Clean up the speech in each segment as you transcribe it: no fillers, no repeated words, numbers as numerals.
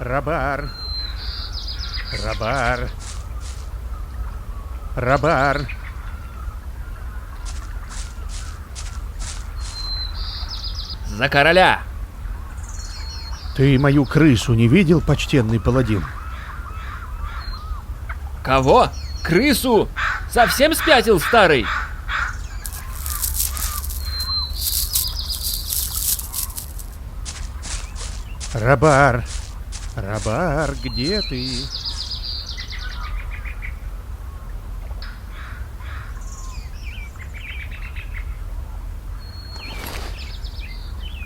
Рабар. Рабар. Рабар. За короля! Ты мою крысу не видел, почтенный паладин? Кого? Крысу? Совсем спятил, старый? Рабар. Рабар, где ты?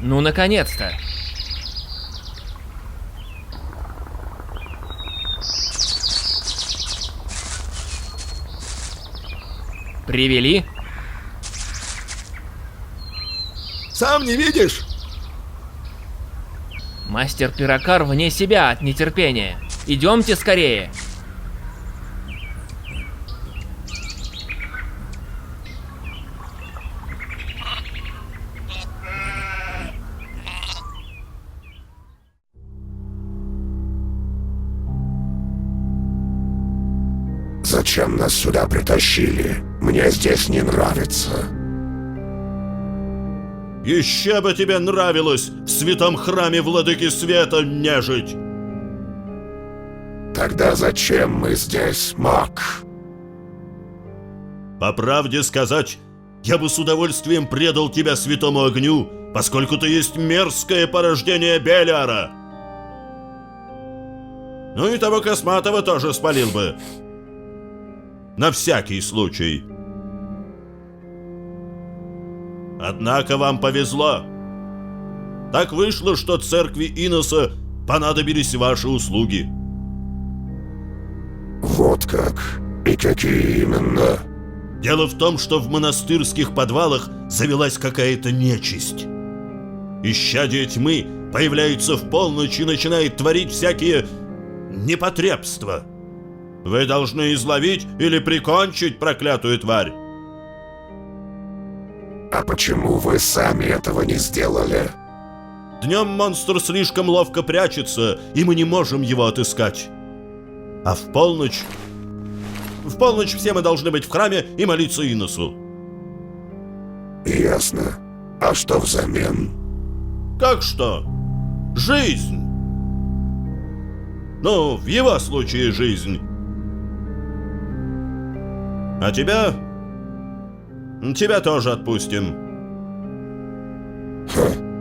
Ну, наконец-то! Привели? Сам не видишь? Мастер Пирокар вне себя от нетерпения. Идемте скорее. Зачем нас сюда притащили? Мне здесь не нравится. Еще бы тебе нравилось в святом храме владыки света нежить! Тогда зачем мы здесь, маг? По правде сказать, я бы с удовольствием предал тебя святому огню, поскольку ты есть мерзкое порождение Белиара. Ну и того косматого тоже спалил бы. На всякий случай. Однако вам повезло. Так вышло, что церкви Иноса понадобились ваши услуги. Вот как? И какие именно? Дело в том, что в монастырских подвалах завелась какая-то нечисть. Исчадие тьмы появляется в полночь и начинает творить всякие непотребства. Вы должны изловить или прикончить проклятую тварь. А почему вы сами этого не сделали? Днем монстр слишком ловко прячется, и мы не можем его отыскать. А в полночь все мы должны быть в храме и молиться Иносу. Ясно. А что взамен? Как что? Жизнь. Ну, в его случае жизнь. А тебя тоже отпустим.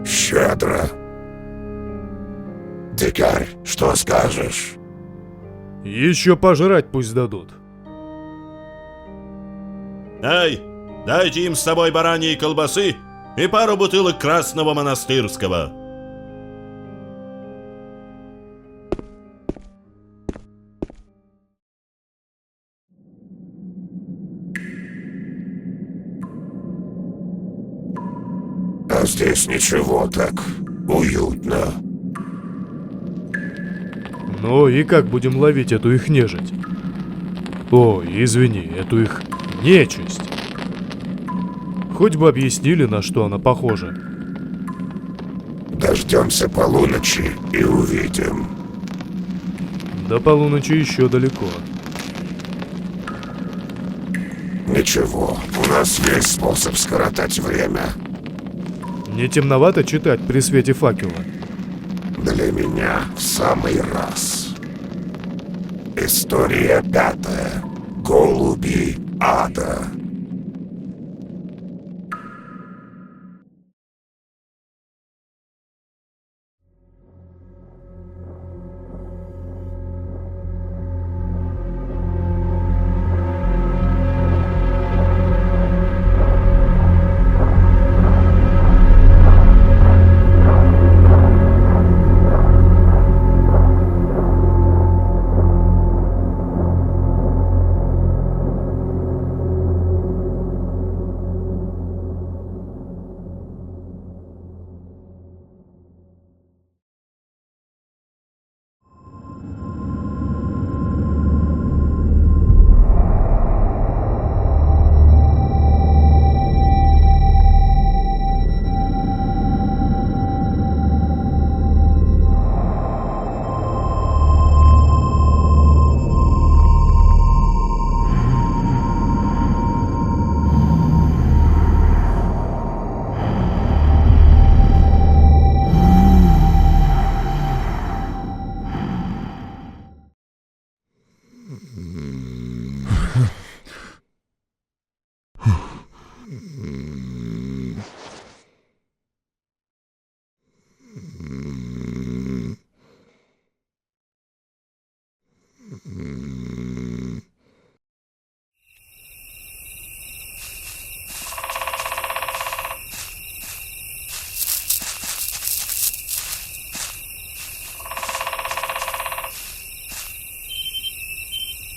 Щедро. Дикарь, что скажешь? Еще пожрать пусть дадут. Эй, дайте им с собой бараньей колбасы и пару бутылок красного монастырского. А здесь ничего так уютно. Ну и как будем ловить эту их нежить? Ой, извини, эту их нечисть. Хоть бы объяснили, на что она похожа. Дождемся полуночи и увидим. До полуночи еще далеко. Ничего, у нас есть способ скоротать время. Не темновато читать при свете факела? Для меня в самый раз. История 5. Голуби ада.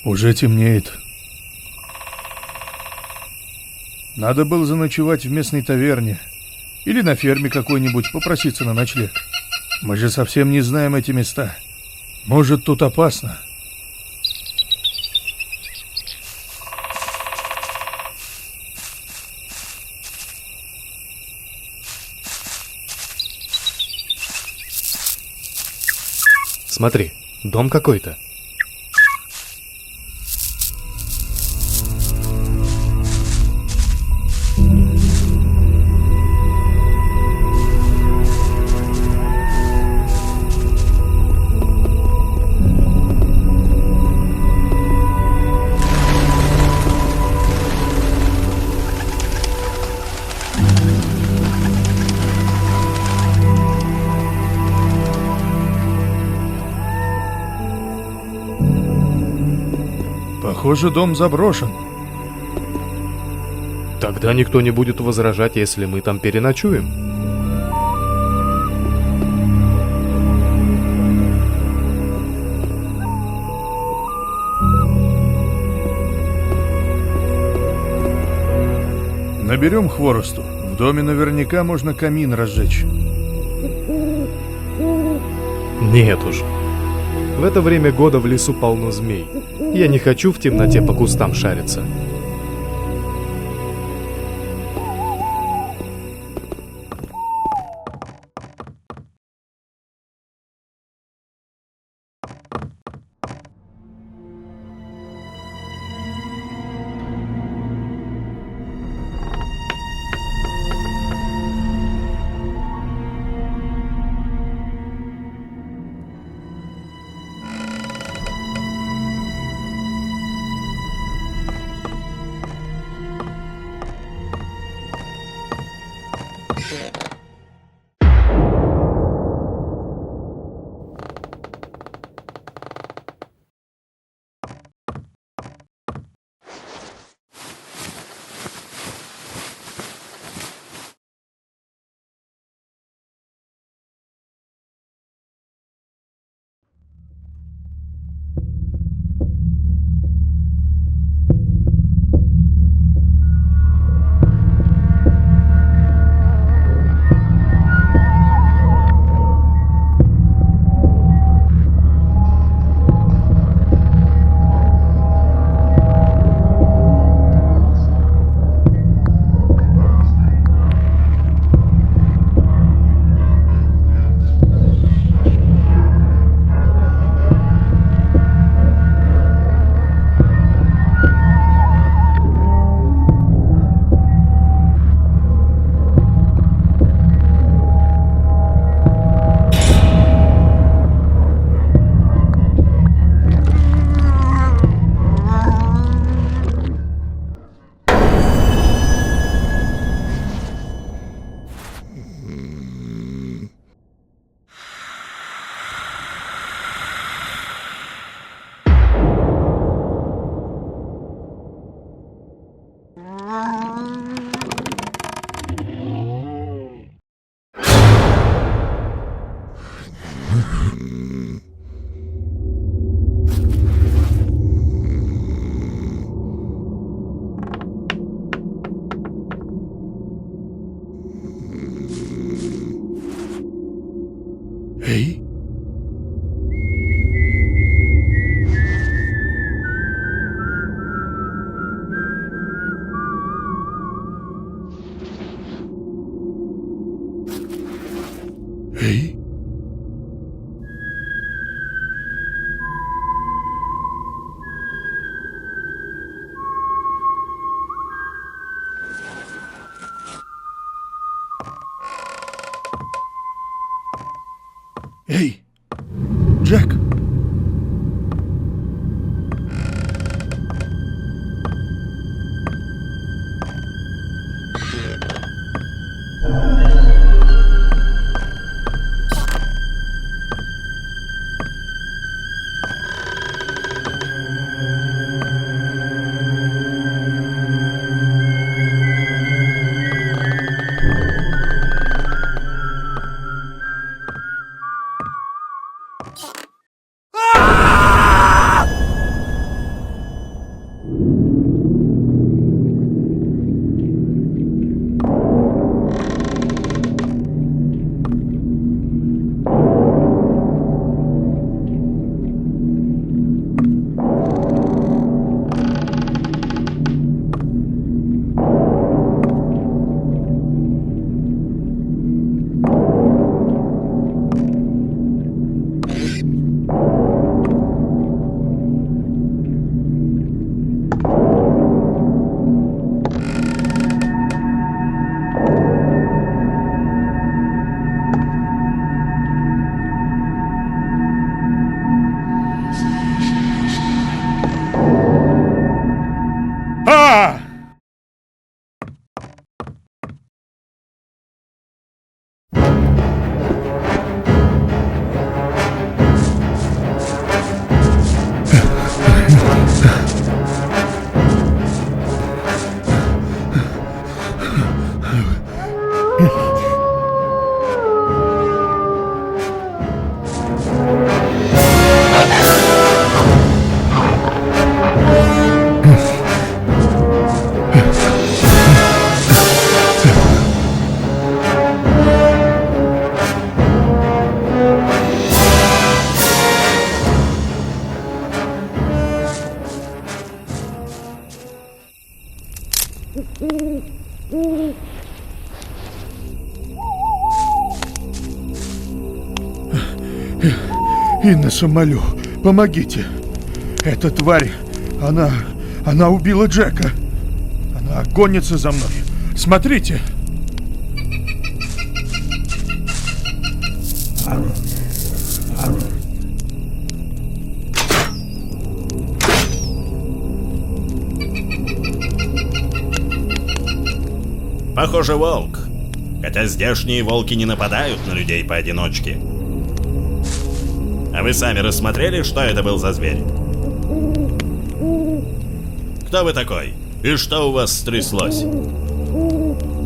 Уже темнеет. Надо было заночевать в местной таверне. Или на ферме какой-нибудь попроситься на ночлег. Мы же совсем не знаем эти места. Может, тут опасно. Смотри, дом какой-то. Похоже, дом заброшен. Тогда никто не будет возражать, если мы там переночуем. Наберем хворосту. В доме наверняка можно камин разжечь. Нет уж. В это время года в лесу полно змей. Я не хочу в темноте по кустам шариться. Эй! Эй! Эй! Джек! Иннеса, молю, помогите. Эта тварь, она убила Джека. Она гонится за мной. Смотрите. Похоже, волк. Хотя здешние волки не нападают на людей поодиночке. А вы сами рассмотрели, что это был за зверь? Кто вы такой? И что у вас стряслось?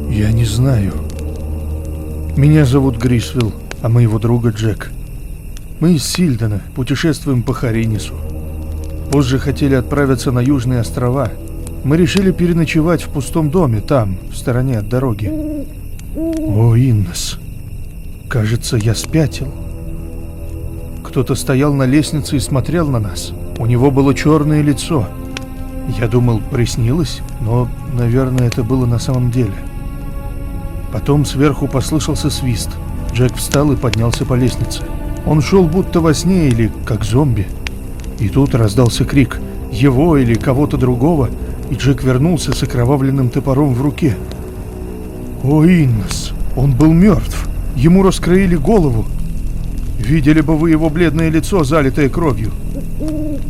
Я не знаю. Меня зовут Грисвилл, а моего друга Джек. Мы из Сильдена, путешествуем по Харинису. Позже хотели отправиться на Южные острова. Мы решили переночевать в пустом доме, там, в стороне от дороги. О, Иннес, кажется, я спятил. Кто-то стоял на лестнице и смотрел на нас. У него было черное лицо. Я думал, приснилось, но, наверное, это было на самом деле. Потом сверху послышался свист. Джек встал и поднялся по лестнице. Он шел будто во сне или как зомби. И тут раздался крик его или кого-то другого, и Джек вернулся с окровавленным топором в руке. О, Иннес, он был мертв. Ему раскроили голову. Видели бы вы его бледное лицо, залитое кровью.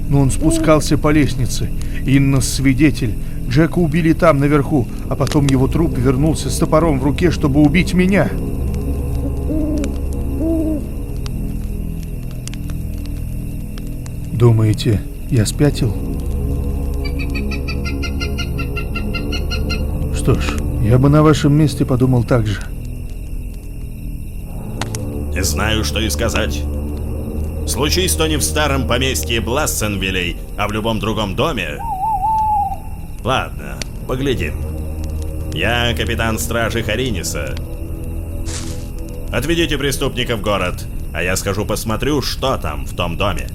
Но он спускался по лестнице. Иннес свидетель. Джека убили там, наверху, а потом его труп вернулся с топором в руке, чтобы убить меня. Думаете, я спятил? Что ж, я бы на вашем месте подумал так же. Не знаю, что и сказать. Случись то не в старом поместье Блассенвиллей, а в любом другом доме. Ладно, поглядим. Я капитан стражи Хариниса. Отведите преступника в город, а я схожу посмотрю, что там в том доме.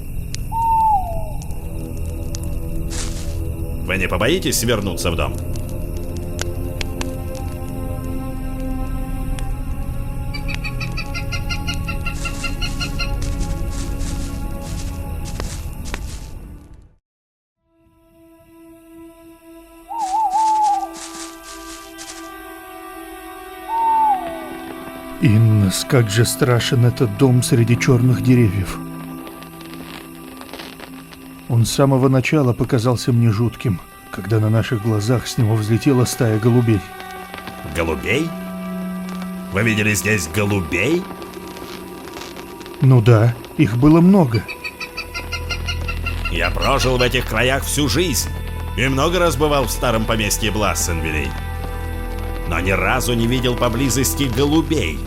Вы не побоитесь вернуться в дом? Иннес, как же страшен этот дом среди черных деревьев. Он с самого начала показался мне жутким, когда на наших глазах с него взлетела стая голубей. Голубей? Вы видели здесь голубей? Ну да, их было много. Я прожил в этих краях всю жизнь и много раз бывал в старом поместье Блассенвиллей. Но ни разу не видел поблизости голубей.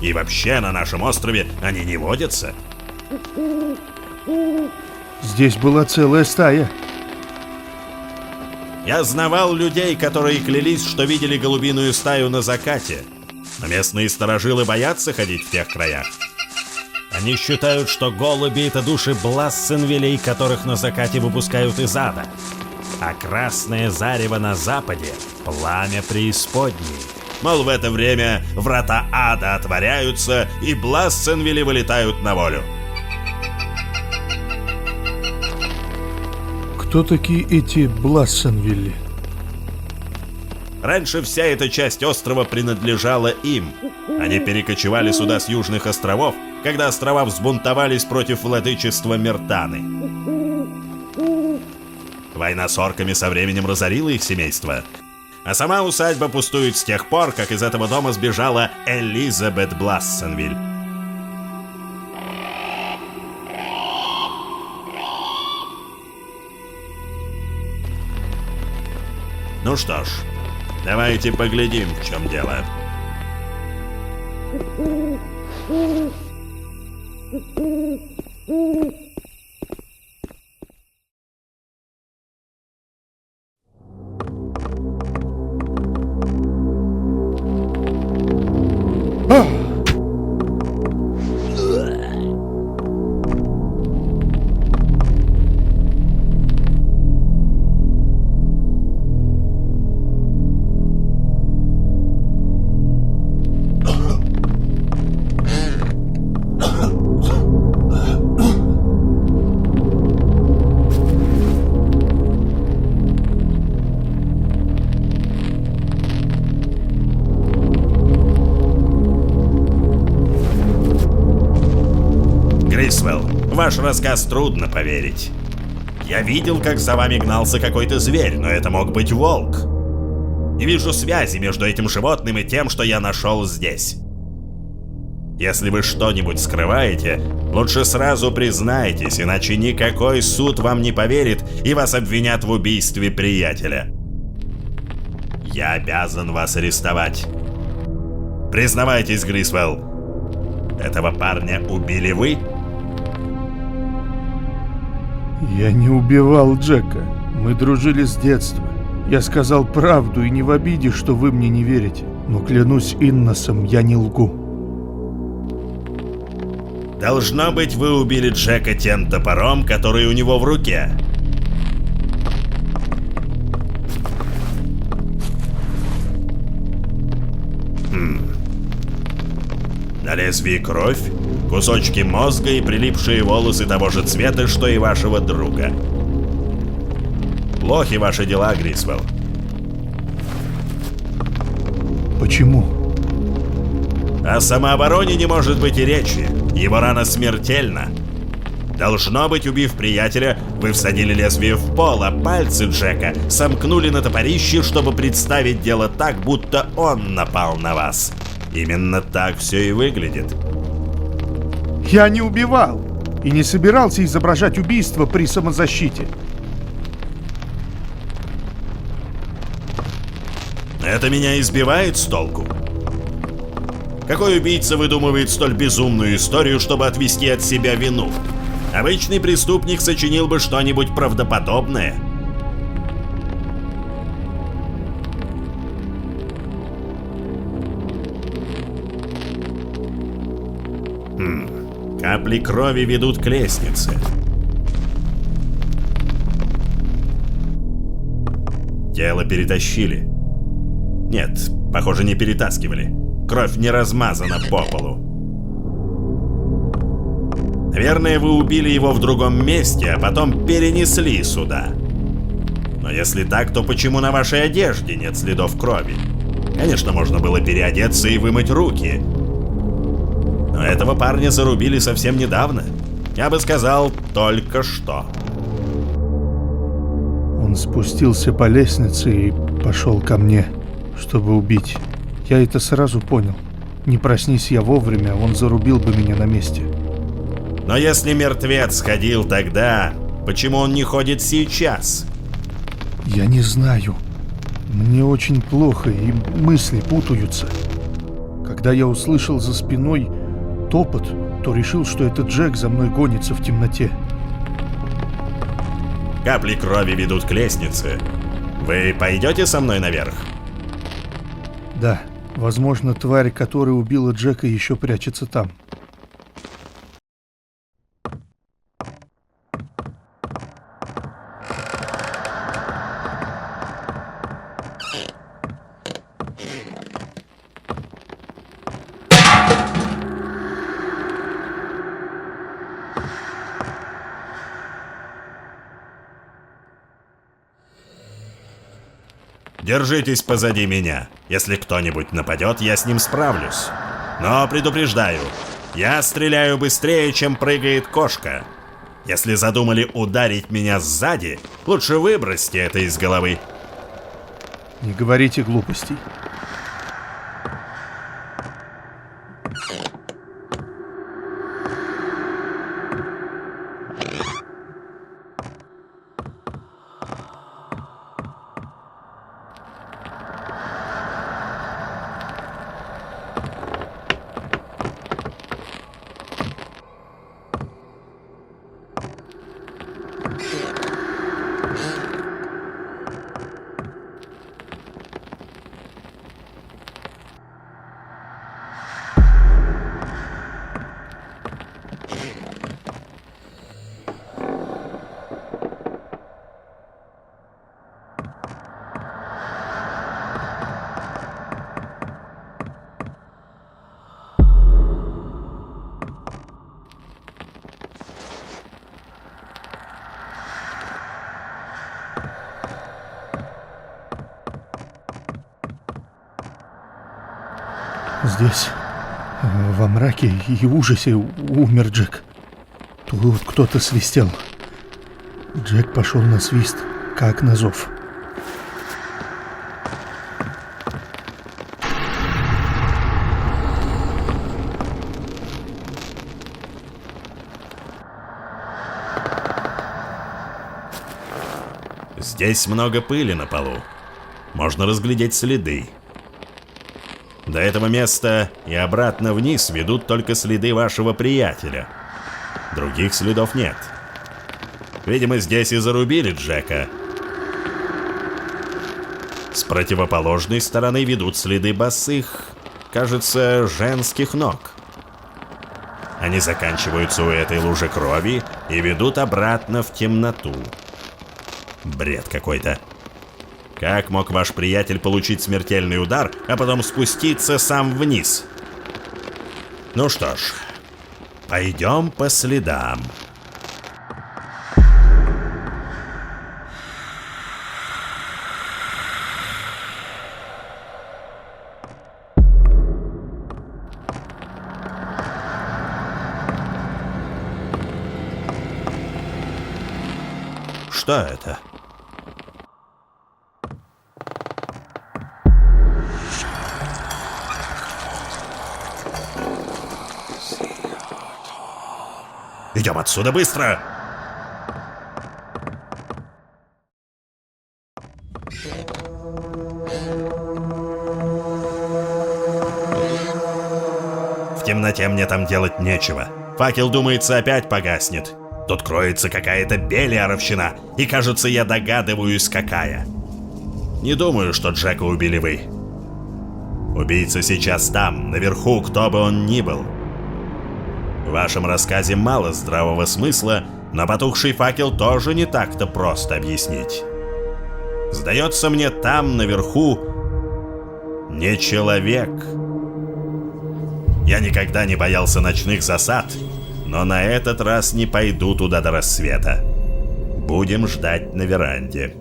И вообще на нашем острове они не водятся. Здесь была целая стая. Я знавал людей, которые клялись, что видели голубиную стаю на закате. Но местные старожилы боятся ходить в тех краях. Они считают, что голуби — это души Блассенвиллей, которых на закате выпускают из ада. А красное зарево на западе — пламя преисподней. Мол, в это время врата ада отворяются, и Блассенвилли вылетают на волю. Кто такие эти Блассенвилли? Раньше вся эта часть острова принадлежала им. Они перекочевали сюда с южных островов, когда острова взбунтовались против владычества Миртаны. Война с орками со временем разорила их семейство. А сама усадьба пустует с тех пор, как из этого дома сбежала Элизабет Блассенвиль. Ну что ж, давайте поглядим, в чем дело. В ваш рассказ трудно поверить. Я видел, как за вами гнался какой-то зверь, но это мог быть волк. Не вижу связи между этим животным и тем, что я нашел здесь. Если вы что-нибудь скрываете, лучше сразу признайтесь, иначе никакой суд вам не поверит и вас обвинят в убийстве приятеля. Я обязан вас арестовать. Признавайтесь, Грисвелл. Этого парня убили вы? Я не убивал Джека. Мы дружили с детства. Я сказал правду и не в обиде, что вы мне не верите. Но клянусь Инносом, я не лгу. Должно быть, вы убили Джека тем топором, который у него в руке. На лезвии кровь, кусочки мозга и прилипшие волосы того же цвета, что и вашего друга. Плохи ваши дела, Грисвелл. Почему? О самообороне не может быть и речи. Его рана смертельна. Должно быть, убив приятеля, вы всадили лезвие в пол, а пальцы Джека сомкнули на топорище, чтобы представить дело так, будто он напал на вас. Именно так все и выглядит. Я не убивал и не собирался изображать убийство при самозащите. Это меня избивает с толку. Какой убийца выдумывает столь безумную историю, чтобы отвести от себя вину? Обычный преступник сочинил бы что-нибудь правдоподобное. Капли крови ведут к лестнице. Тело перетащили. Нет, похоже, не перетаскивали. Кровь не размазана по полу. Наверное, вы убили его в другом месте, а потом перенесли сюда. Но если так, то почему на вашей одежде нет следов крови? Конечно, можно было переодеться и вымыть руки. Но этого парня зарубили совсем недавно. Я бы сказал, только что. Он спустился по лестнице и пошел ко мне, чтобы убить. Я это сразу понял. Не проснись я вовремя, он зарубил бы меня на месте. Но если мертвец ходил тогда, почему он не ходит сейчас? Я не знаю. Мне очень плохо, и мысли путаются. Когда я услышал за спиной топот, то решил, что это Джек за мной гонится в темноте. Капли крови ведут к лестнице. Вы пойдете со мной наверх? Да, возможно, тварь, которая убила Джека, еще прячется там. Держитесь позади меня. Если кто-нибудь нападет, я с ним справлюсь. Но предупреждаю, я стреляю быстрее, чем прыгает кошка. Если задумали ударить меня сзади, лучше выбросьте это из головы. Не говорите глупостей. Здесь, во мраке и ужасе, умер Джек. Тут кто-то свистел. Джек пошел на свист, как на зов. Здесь много пыли на полу. Можно разглядеть следы. До этого места и обратно вниз ведут только следы вашего приятеля. Других следов нет. Видимо, здесь и зарубили Джека. С противоположной стороны ведут следы босых, кажется, женских ног. Они заканчиваются у этой лужи крови и ведут обратно в темноту. Бред какой-то. Как мог ваш приятель получить смертельный удар, а потом спуститься сам вниз? Ну что ж, пойдем по следам. Что это? Идем отсюда быстро! В темноте мне там делать нечего. Факел, думается, опять погаснет. Тут кроется какая-то белиаровщина, и, кажется, я догадываюсь, какая. Не думаю, что Джека убили вы. Убийца сейчас там, наверху, кто бы он ни был. В вашем рассказе мало здравого смысла, но потухший факел тоже не так-то просто объяснить. Сдается мне, там, наверху, не человек. Я никогда не боялся ночных засад, но на этот раз не пойду туда до рассвета. Будем ждать на веранде.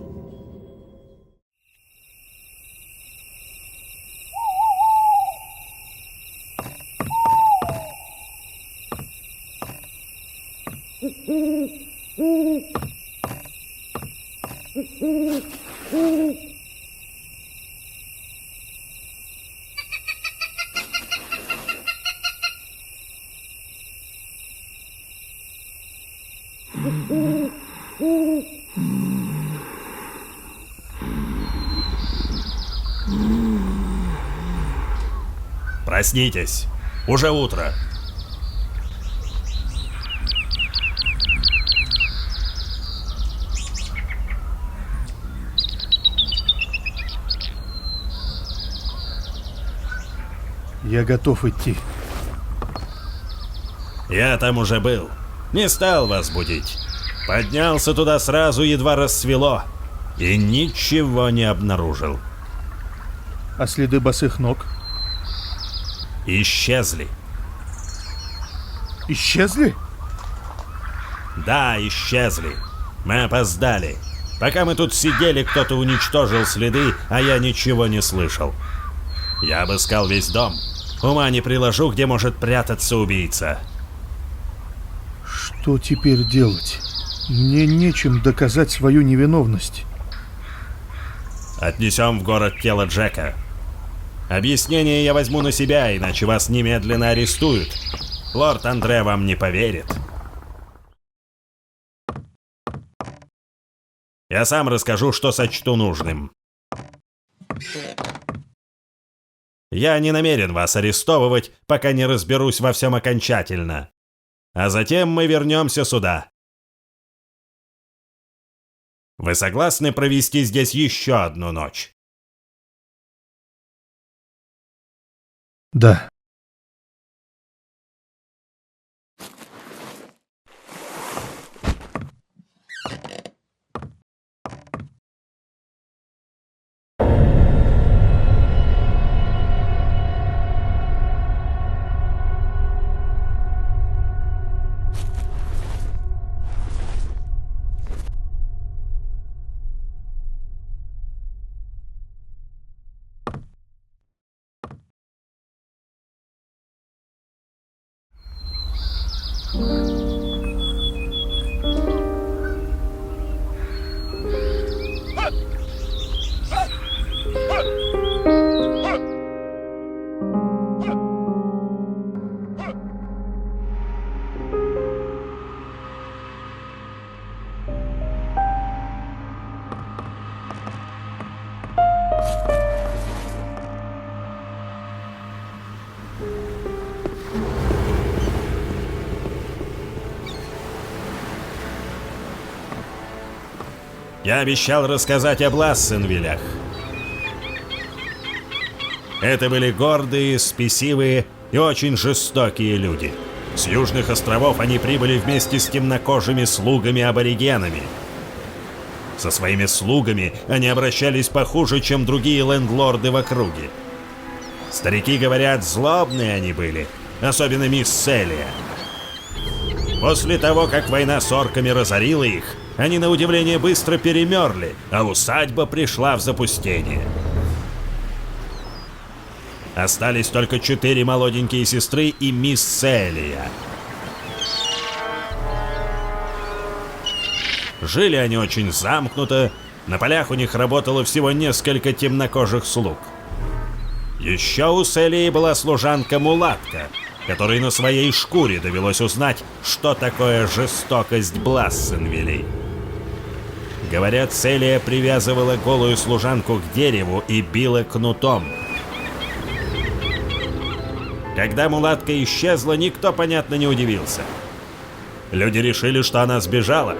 Проснитесь, уже утро. Я готов идти. Я там уже был. Не стал вас будить. Поднялся туда сразу, едва рассвело. И ничего не обнаружил. А следы босых ног? Исчезли. Исчезли? Да, исчезли. Мы опоздали. Пока мы тут сидели, кто-то уничтожил следы, а я ничего не слышал. Я обыскал весь дом. Ума не приложу, где может прятаться убийца. Что теперь делать? Мне нечем доказать свою невиновность. Отнесем в город тело Джека. Объяснение я возьму на себя, иначе вас немедленно арестуют. Лорд Андре вам не поверит. Я сам расскажу, что сочту нужным. Я не намерен вас арестовывать, пока не разберусь во всем окончательно. А затем мы вернемся сюда. Вы согласны провести здесь еще одну ночь? Да. Я обещал рассказать об Лассенвиллях. Это были гордые, спесивые и очень жестокие люди. С южных островов они прибыли вместе с темнокожими слугами-аборигенами. Со своими слугами они обращались похуже, чем другие лендлорды в округе. Старики говорят, злобные они были, особенно мисс Селия. После того, как война с орками разорила их, они на удивление быстро перемерли, а усадьба пришла в запустение. Остались только 4 молоденькие сестры и мисс Селия. Жили они очень замкнуто, на полях у них работало всего несколько темнокожих слуг. Еще у Селии была служанка-мулатка, которой на своей шкуре довелось узнать, что такое жестокость Блассенвиллей. Говорят, Селия привязывала голую служанку к дереву и била кнутом. Когда мулатка исчезла, никто, понятно, не удивился. Люди решили, что она сбежала.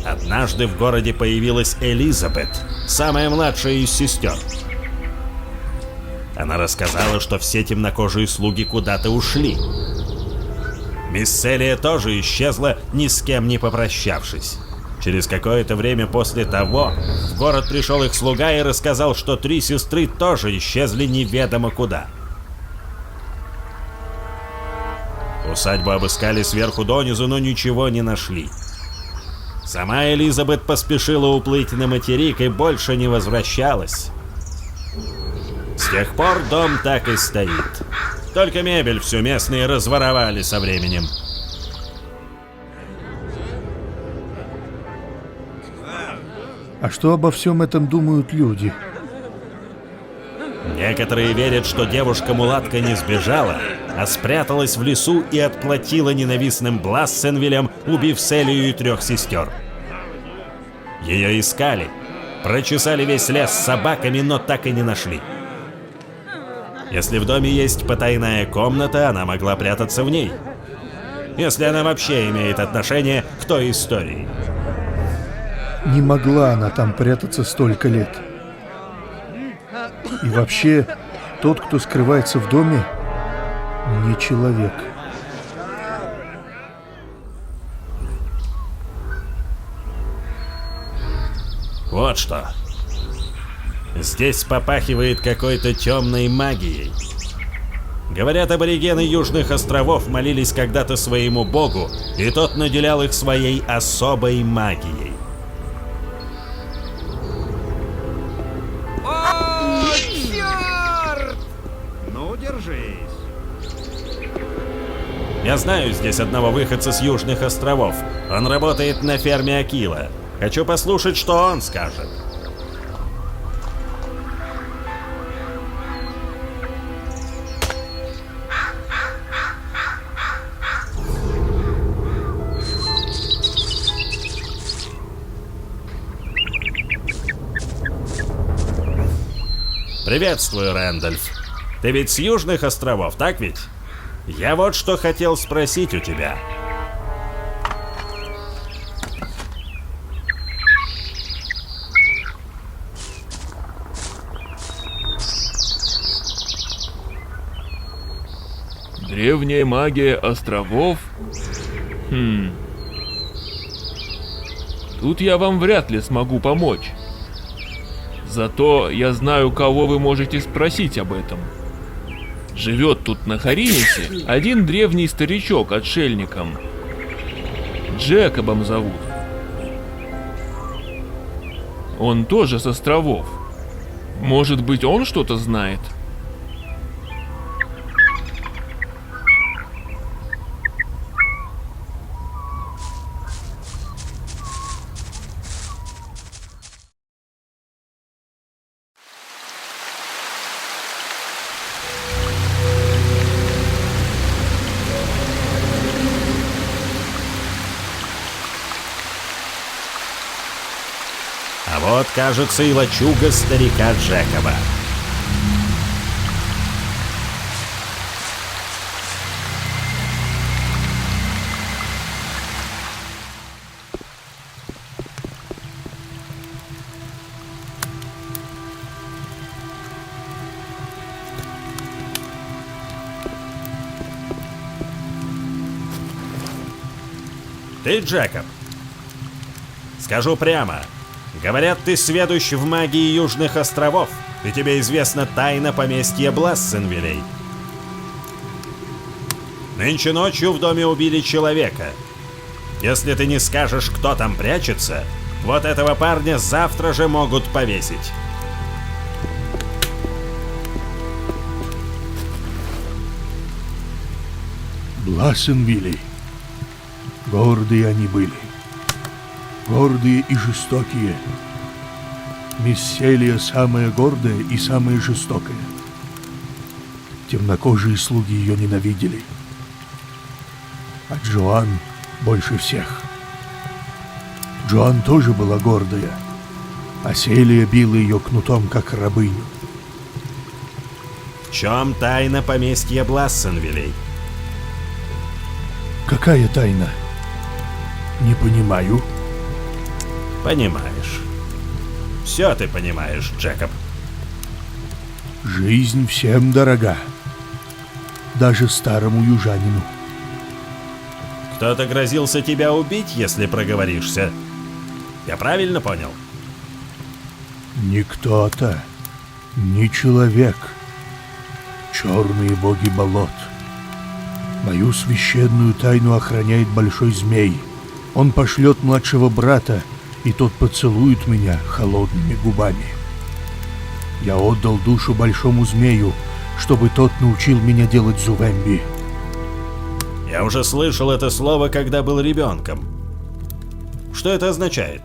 Однажды в городе появилась Элизабет, самая младшая из сестер. Она рассказала, что все темнокожие слуги куда-то ушли. Мисс Селия тоже исчезла, ни с кем не попрощавшись. Через какое-то время после того в город пришел их слуга и рассказал, что 3 сестры тоже исчезли неведомо куда. Усадьбу обыскали сверху донизу, но ничего не нашли. Сама Элизабет поспешила уплыть на материк и больше не возвращалась. С тех пор дом так и стоит. Только мебель всю местные разворовали со временем. А что обо всем этом думают люди? Некоторые верят, что девушка-мулатка не сбежала, а спряталась в лесу и отплатила ненавистным Блассенвиллям, убив Селию и 3 сестер. Ее искали, прочесали весь лес с собаками, но так и не нашли. Если в доме есть потайная комната, она могла прятаться в ней. Если она вообще имеет отношение к той истории. Не могла она там прятаться столько лет. И вообще, тот, кто скрывается в доме, не человек. Вот что. Здесь попахивает какой-то темной магией. Говорят, аборигены Южных островов молились когда-то своему богу, и тот наделял их своей особой магией. О, черт! Ну, держись. Я знаю здесь одного выходца с Южных островов. Он работает на ферме Акила. Хочу послушать, что он скажет. Приветствую, Рэндольф. Ты ведь с Южных островов, так ведь? Я вот что хотел спросить у тебя. Древняя магия островов? Тут я вам вряд ли смогу помочь. Зато я знаю, кого вы можете спросить об этом. Живет тут на Харинисе один древний старичок отшельником. Джекобом зовут. Он тоже с островов. Может быть, он что-то знает? А вот, кажется, и лачуга старика Джекоба. Ты Джекоб? Скажу прямо. Говорят, ты сведущ в магии Южных островов, и тебе известна тайна поместья Блассенвилей. Нынче ночью в доме убили человека. Если ты не скажешь, кто там прячется, вот этого парня завтра же могут повесить. Блассенвилей. Гордые они были. Гордые и жестокие. Мисс Селия самая гордая и самая жестокая. Темнокожие слуги ее ненавидели. А Джоан больше всех. Джоан тоже была гордая, а Селия била ее кнутом, как рабыню. В чем тайна поместья Блассенвилей? Какая тайна? Не понимаю. Понимаешь. Все ты понимаешь, Джекоб. Жизнь всем дорога. Даже старому южанину. Кто-то грозился тебя убить, если проговоришься. Я правильно понял? Не кто-то, не человек. Черные боги болот. Мою священную тайну охраняет большой змей. Он пошлет младшего брата, и тот поцелует меня холодными губами. Я отдал душу большому змею, чтобы тот научил меня делать зувемби. Я уже слышал это слово, когда был ребенком. Что это означает?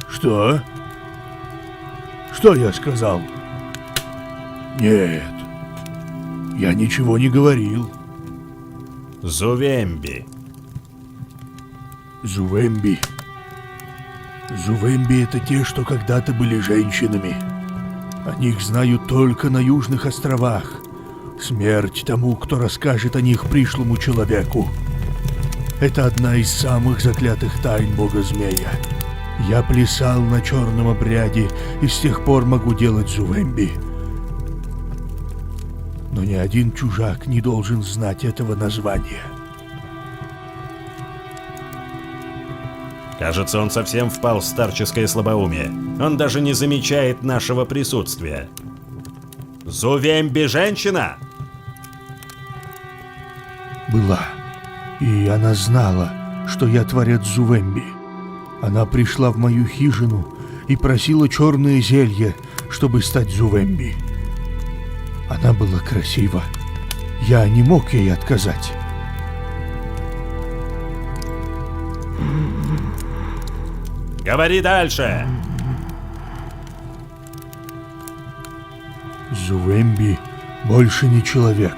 Что? Что я сказал? Нет, я ничего не говорил. Зувемби. Зувемби. Зувемби — это те, что когда-то были женщинами. О них знают только на Южных островах. Смерть тому, кто расскажет о них пришлому человеку. Это одна из самых заклятых тайн бога-змея. Я плясал на черном обряде и с тех пор могу делать зувемби. Но ни один чужак не должен знать этого названия. Кажется, он совсем впал в старческое слабоумие. Он даже не замечает нашего присутствия. Зувемби женщина? Была. И она знала, что я творец зувемби. Она пришла в мою хижину и просила черное зелье, чтобы стать зувемби. Она была красива. Я не мог ей отказать. Говори дальше. Зувемби больше не человек.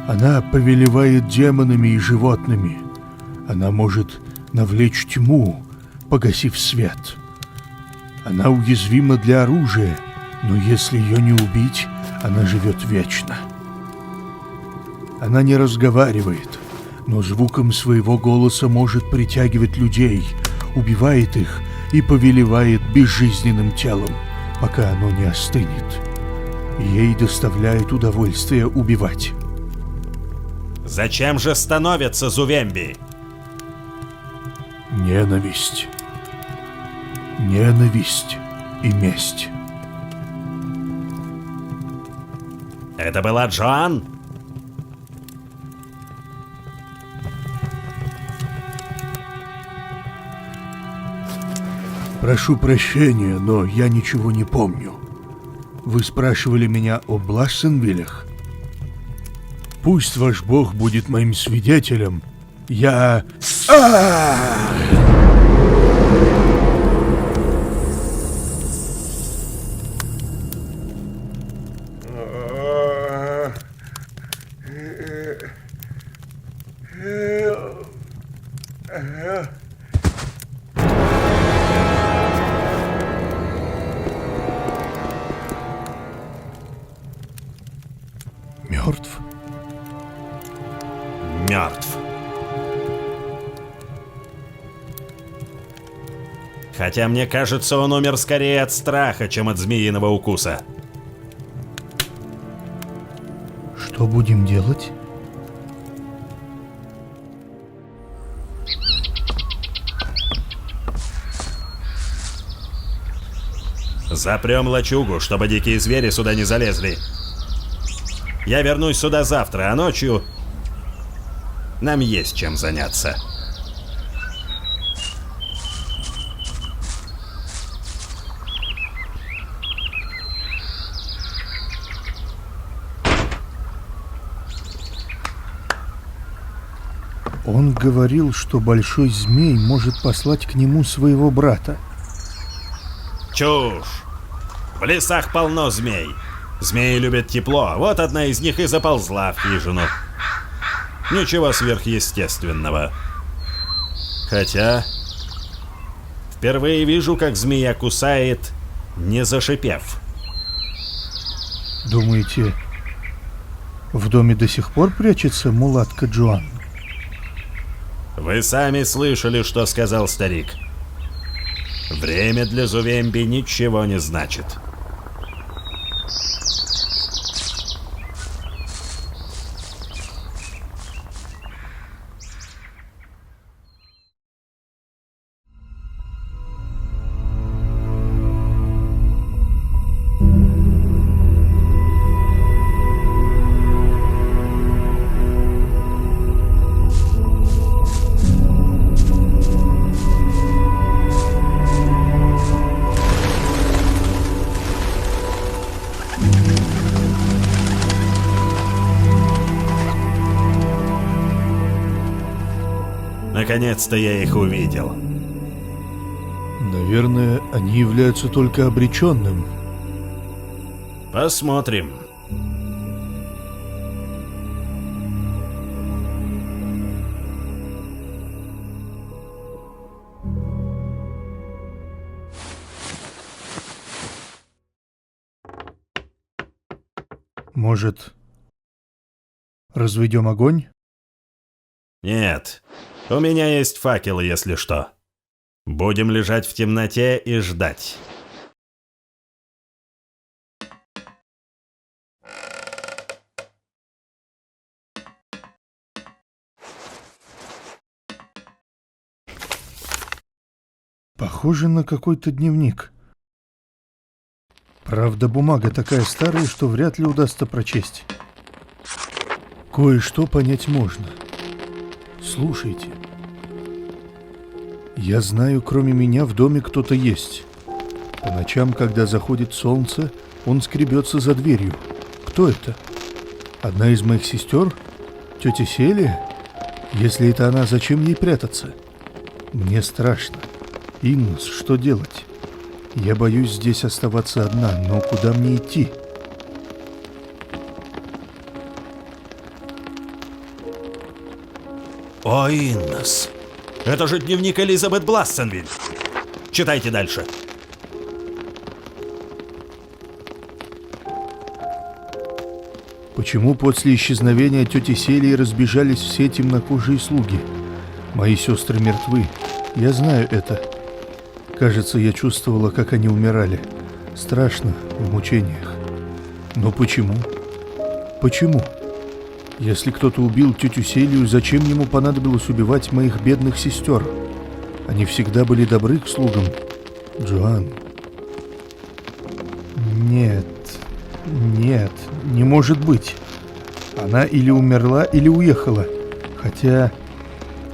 Она повелевает демонами и животными. Она может навлечь тьму, погасив свет. Она уязвима для оружия, но если ее не убить, она живет вечно. Она не разговаривает, но звуком своего голоса может притягивать людей, убивает их и повелевает безжизненным телом, пока оно не остынет. Ей доставляет удовольствие убивать. Зачем же становятся зувемби? Ненависть. Ненависть и месть. Это была Джоан? Прошу прощения, но я ничего не помню. Вы спрашивали меня о Блассенвилях? Пусть ваш бог будет моим свидетелем. Я... Мертв? Мертв. Хотя мне кажется, он умер скорее от страха, чем от змеиного укуса. Что будем делать? Запрем лачугу, чтобы дикие звери сюда не залезли. Я вернусь сюда завтра, а ночью нам есть чем заняться. Он говорил, что большой змей может послать к нему своего брата. Чушь! В лесах полно змей. Змеи любят тепло, вот одна из них и заползла в хижину. Ничего сверхъестественного. Хотя... впервые вижу, как змея кусает, не зашипев. Думаете, в доме до сих пор прячется мулатка Джоан? Вы сами слышали, что сказал старик. Время для Зувемби ничего не значит. Наконец-то я их увидел. Наверное, они являются только обреченным. Посмотрим. Может, разведем огонь? Нет, у меня есть факел, если что. Будем лежать в темноте и ждать. Похоже на какой-то дневник. Правда, бумага такая старая, что вряд ли удастся прочесть. Кое-что понять можно. Слушайте. Я знаю, кроме меня в доме кто-то есть. По ночам, когда заходит солнце, он скребется за дверью. Кто это? Одна из моих сестер? Тетя Селия? Если это она, зачем ей прятаться? Мне страшно. Иннес, что делать? Я боюсь здесь оставаться одна, но куда мне идти? О, Иннес! Это же дневник Элизабет Блассенвиль! Читайте дальше. Почему после исчезновения тети Селии разбежались все темнокожие слуги? Мои сестры мертвы. Я знаю это. Кажется, я чувствовала, как они умирали. Страшно, в мучениях. Но почему? Почему? Если кто-то убил тетю Селию, зачем ему понадобилось убивать моих бедных сестер? Они всегда были добры к слугам. Джоан. Нет, нет, не может быть. Она или умерла, или уехала. Хотя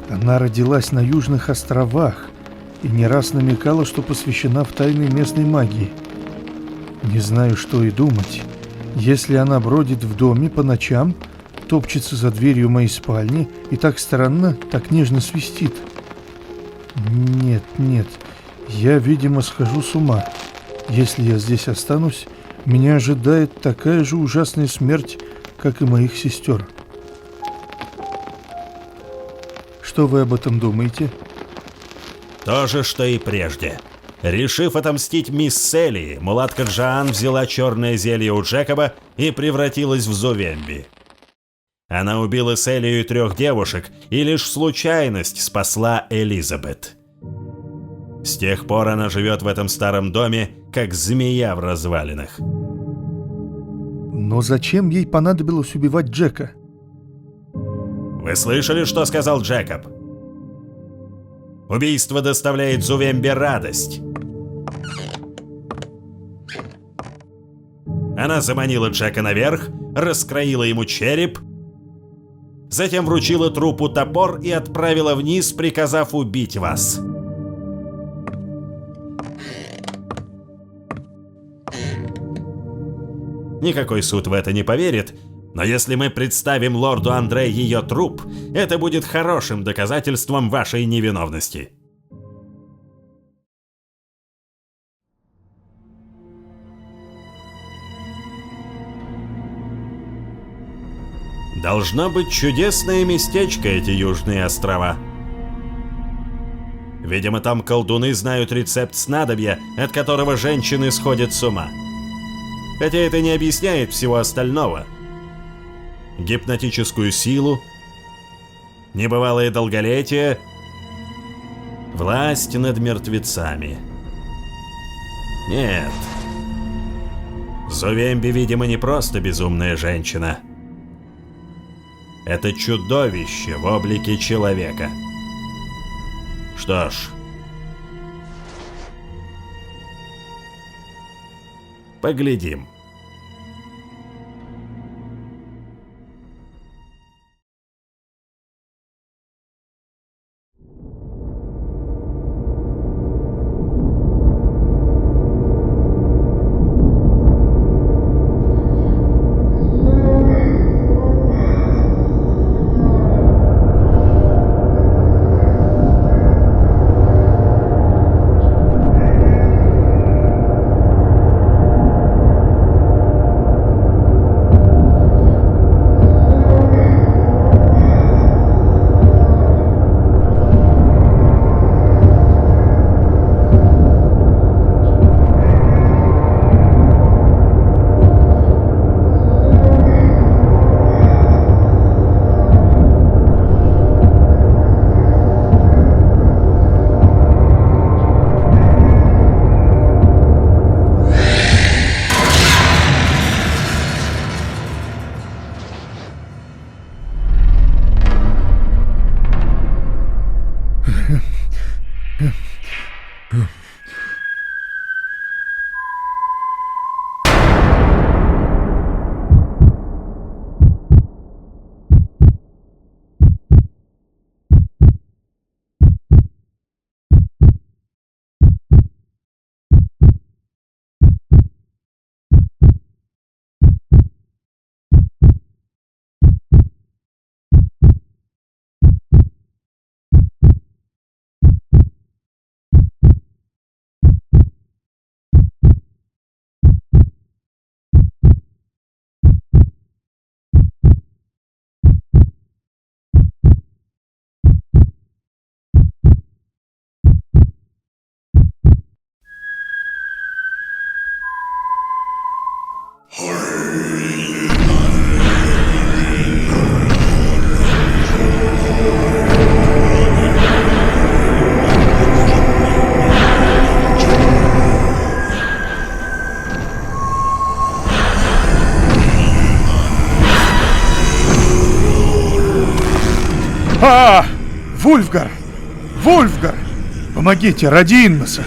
она родилась на Южных островах и не раз намекала, что посвящена в тайны местной магии. Не знаю, что и думать. Если она бродит в доме по ночам, топчется за дверью моей спальни и так странно, так нежно свистит. Нет, нет, я, видимо, схожу с ума. Если я здесь останусь, меня ожидает такая же ужасная смерть, как и моих сестер. Что вы об этом думаете? То же, что и прежде. Решив отомстить мисс Селии, мулатка Джоан взяла черное зелье у Джекоба и превратилась в Зувемби. Она убила Селию и 3 девушек, и лишь случайность спасла Элизабет. С тех пор она живет в этом старом доме, как змея в развалинах. Но зачем ей понадобилось убивать Джека? Вы слышали, что сказал Джекоб? Убийство доставляет Зувембе радость. Она заманила Джека наверх, раскроила ему череп, затем вручила трупу топор и отправила вниз, приказав убить вас. Никакой суд в это не поверит, но если мы представим лорду Андре ее труп, это будет хорошим доказательством вашей невиновности. Должно быть чудесное местечко эти южные острова. Видимо, там колдуны знают рецепт снадобья, от которого женщины сходят с ума. Хотя это не объясняет всего остального. Гипнотическую силу, небывалое долголетие, власть над мертвецами. Нет. Зувембе, видимо, не просто безумная женщина. Это чудовище в облике человека. Что ж, поглядим. Вульфгар! Вульфгар! Помогите, ради Инмаса!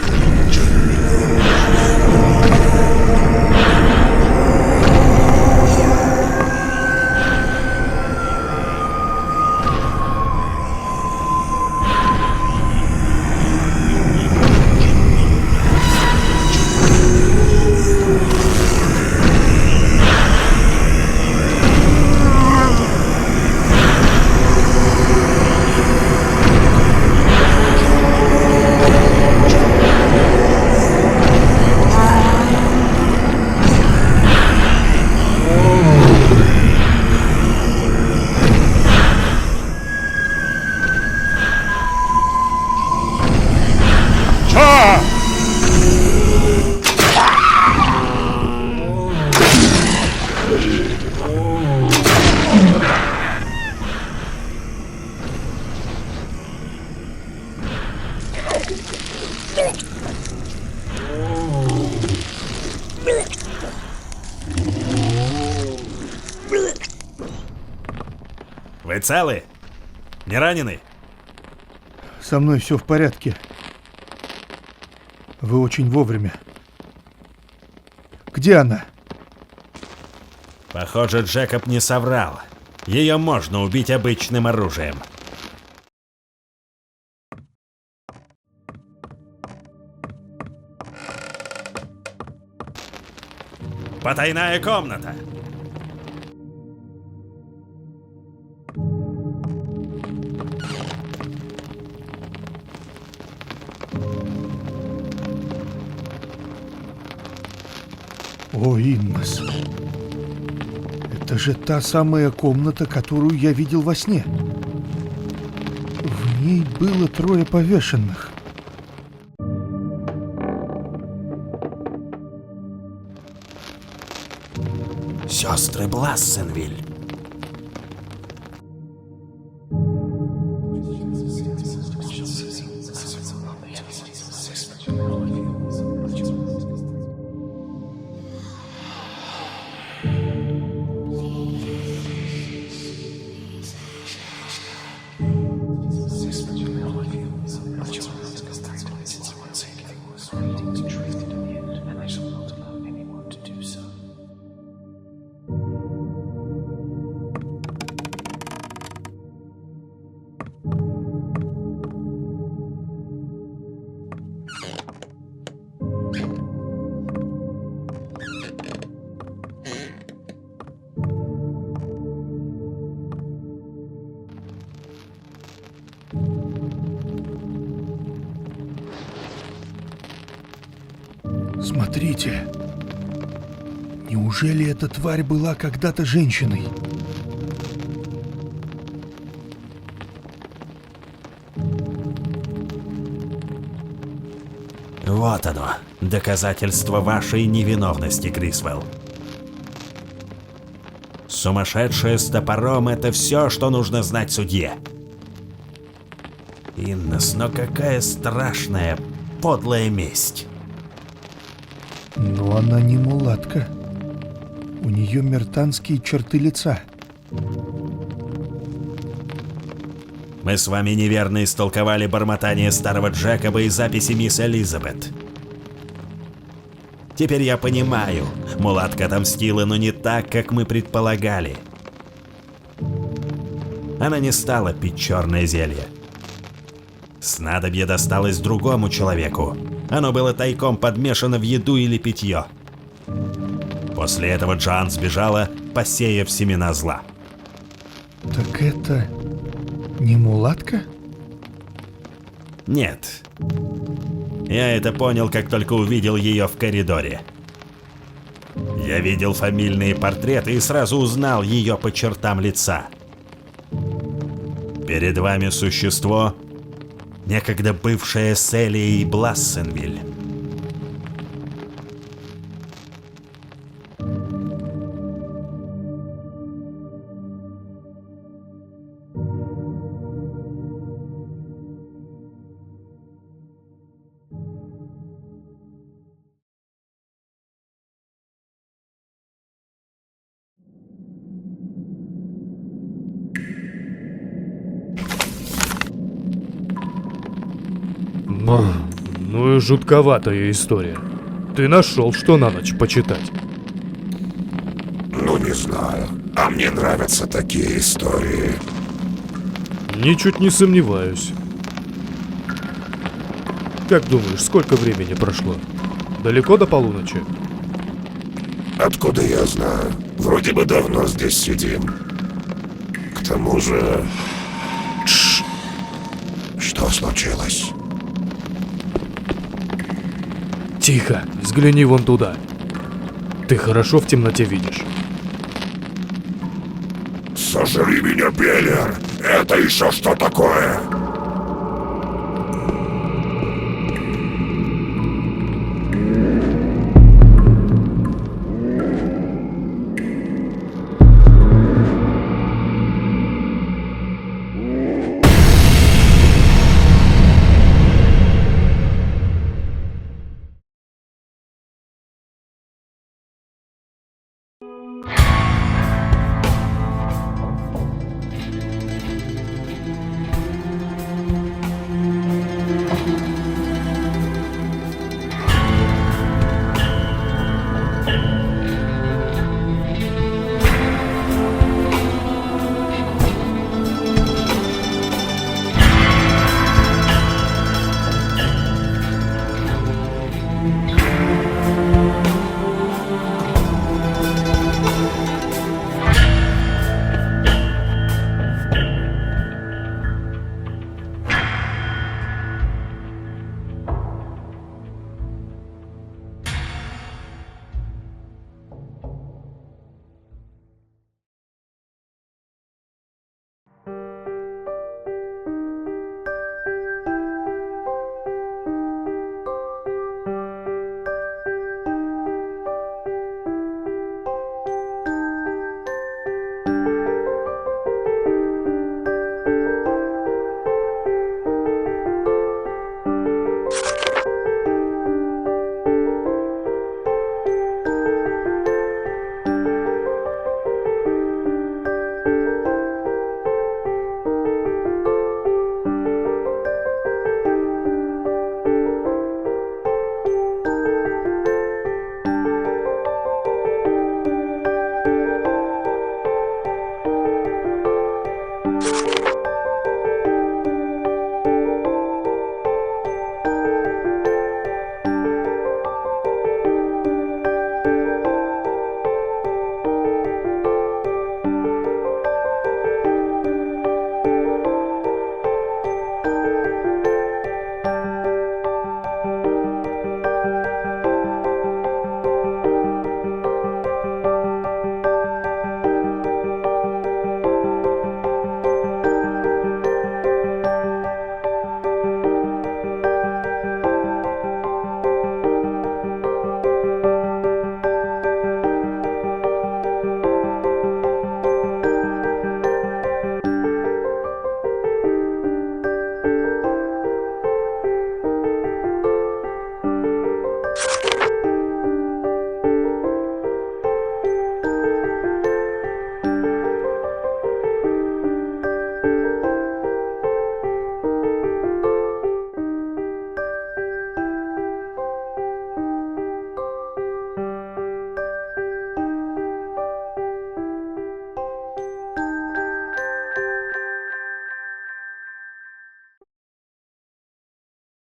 Вы целы? Не ранены? Со мной все в порядке. Вы очень вовремя. Где она? Похоже, Джекоб не соврал. Ее можно убить обычным оружием. Потайная комната. О, Инмас. Это же та самая комната, которую я видел во сне. В ней было 3 повешенных. Сестры Блассенвиль. Смотрите. Неужели эта тварь была когда-то женщиной? Вот оно, доказательство вашей невиновности, Грисвелл. Сумасшедшая с топором — это все, что нужно знать судье. Иннес, но какая страшная, подлая месть. Но она не мулатка. У нее мертанские черты лица. Мы с вами неверно истолковали бормотание старого Джекоба и записи мисс Элизабет. Теперь я понимаю, мулатка отомстила, но не так, как мы предполагали. Она не стала пить черное зелье. Снадобье досталось другому человеку. Оно было тайком подмешано в еду или питье. После этого Джоан сбежала, посеяв семена зла. Так это не мулатка? Нет. Я это понял, как только увидел ее в коридоре. Я видел фамильные портреты и сразу узнал ее по чертам лица. Перед вами существо, некогда бывшее Селией Блассенвиль. Ну и жутковатая история. Ты нашел, что на ночь почитать? Ну, не знаю. А мне нравятся такие истории. Ничуть не сомневаюсь. Как думаешь, сколько времени прошло? Далеко до полуночи? Откуда я знаю? Вроде бы давно здесь сидим. К тому же... Тш. Что случилось? Тихо, взгляни вон туда. Ты хорошо в темноте видишь? Сожри меня, Беллер! Это еще что такое?